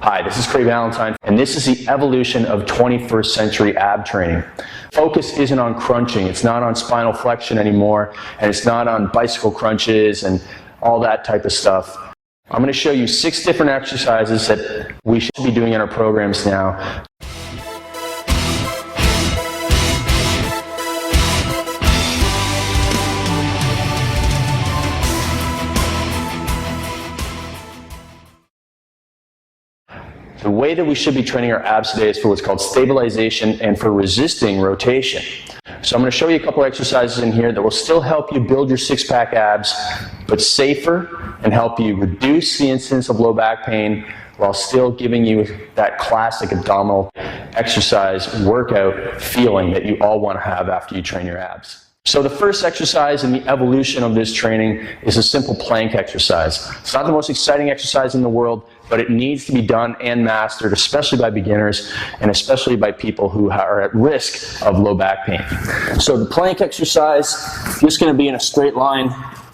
Hi, this is Craig Valentine, and this is the evolution of 21st century ab training. Focus isn't on crunching, it's not on spinal flexion anymore, and it's not on bicycle crunches and all that type of stuff. I'm going to show you 6 different exercises that we should be doing in our programs now. The way that we should be training our abs today is for what's called stabilization and for resisting rotation. So I'm going to show you a couple exercises in here that will still help you build your six-pack abs, but safer, and help you reduce the incidence of low back pain while still giving you that classic abdominal exercise workout feeling that you all want to have after you train your abs. So the first exercise in the evolution of this training is a simple plank exercise. It's not the most exciting exercise in the world, but it needs to be done and mastered, especially by beginners and especially by people who are at risk of low back pain. So the plank exercise, you're just going to be in a straight line,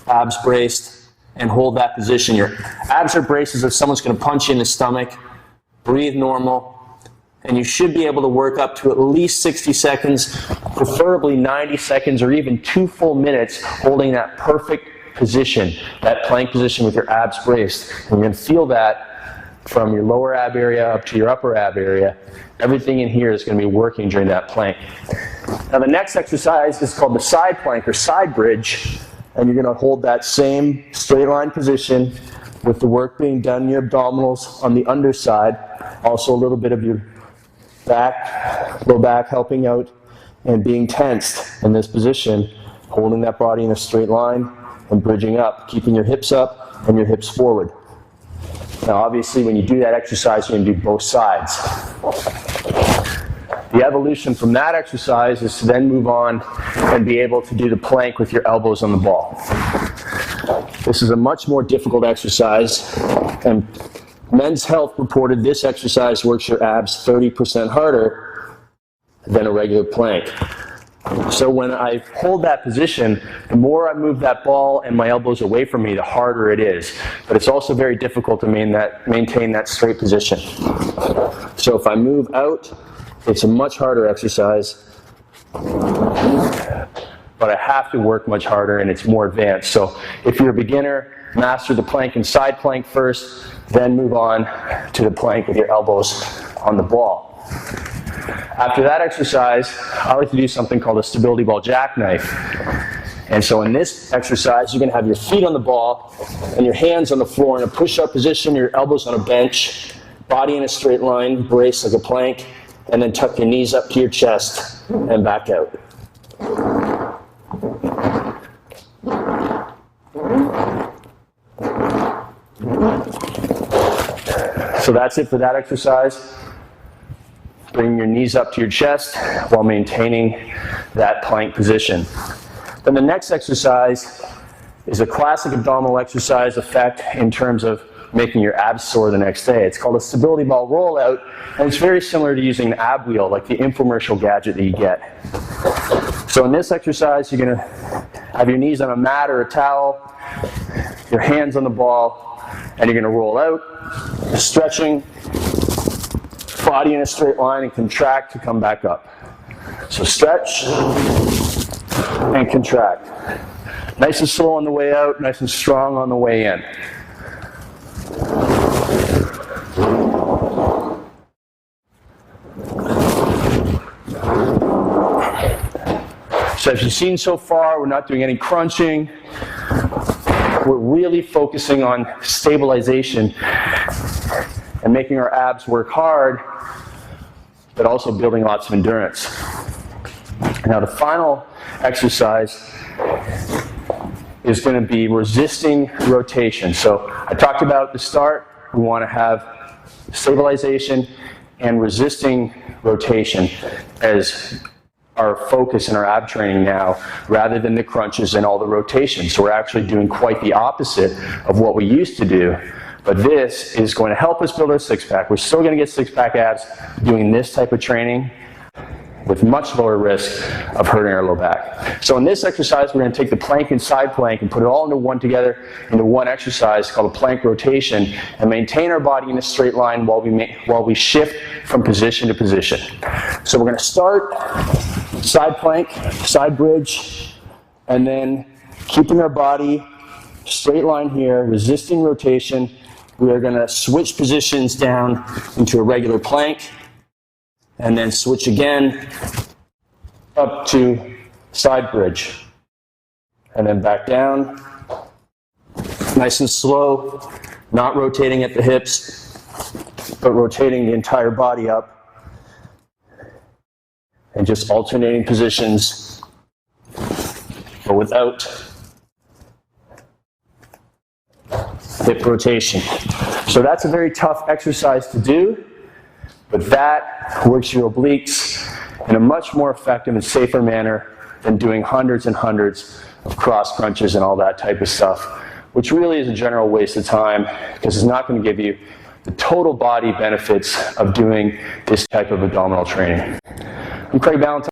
abs braced, and hold that position. Your abs are braced as if someone's going to punch you in the stomach. Breathe normal. And you should be able to work up to at least 60 seconds, preferably 90 seconds or even 2 full minutes holding that perfect position, that plank position with your abs braced. And you're going to feel that from your lower ab area up to your upper ab area. Everything in here is going to be working during that plank. Now the next exercise is called the side plank or side bridge. And you're going to hold that same straight line position with the work being done in your abdominals on the underside. Also a little bit of your back, low back helping out and being tensed in this position, holding that body in a straight line and bridging up, keeping your hips up and your hips forward. Now obviously when you do that exercise, you're going to do both sides. The evolution from that exercise is to then move on and be able to do the plank with your elbows on the ball. This is a much more difficult exercise, and Men's Health reported this exercise works your abs 30% harder than a regular plank. So when I hold that position, the more I move that ball and my elbows away from me, the harder it is. But it's also very difficult to maintain that straight position. So if I move out, it's a much harder exercise. But I have to work much harder and it's more advanced. So if you're a beginner, master the plank and side plank first, then move on to the plank with your elbows on the ball. After that exercise, I like to do something called a stability ball jackknife. And so in this exercise, you're going to have your feet on the ball and your hands on the floor in a push-up position, your elbows on a bench, body in a straight line, brace like a plank, and then tuck your knees up to your chest and back out. So that's it for that exercise. Bring your knees up to your chest while maintaining that plank position. Then the next exercise is a classic abdominal exercise effect in terms of making your abs sore the next day. It's called a stability ball rollout, and it's very similar to using an ab wheel, like the infomercial gadget that you get. So in this exercise, you're going to have your knees on a mat or a towel, your hands on the ball, and you're going to roll out, stretching, body in a straight line, and contract to come back up. So stretch and contract. Nice and slow on the way out, nice and strong on the way in. So as you've seen so far, we're not doing any crunching. We're really focusing on stabilization and making our abs work hard, but also building lots of endurance. Now the final exercise is going to be resisting rotation. So I talked about at the start, we want to have stabilization and resisting rotation as our focus in our ab training now, rather than the crunches and all the rotations. So we're actually doing quite the opposite of what we used to do. But this is going to help us build our six-pack. We're still going to get six-pack abs doing this type of training. with much lower risk of hurting our low back. So in this exercise, we're going to take the plank and side plank and put it all into one exercise called a plank rotation, and maintain our body in a straight line while we shift from position to position. So we're going to start side plank, side bridge, and then keeping our body straight line here, resisting rotation. We are going to switch positions down into a regular plank, and then switch again up to side bridge, and then back down, nice and slow, not rotating at the hips, but rotating the entire body up, and just alternating positions, but without hip rotation. So that's a very tough exercise to do, but that works your obliques in a much more effective and safer manner than doing hundreds and hundreds of cross crunches and all that type of stuff, which really is a general waste of time because it's not going to give you the total body benefits of doing this type of abdominal training. I'm Craig Ballantyne.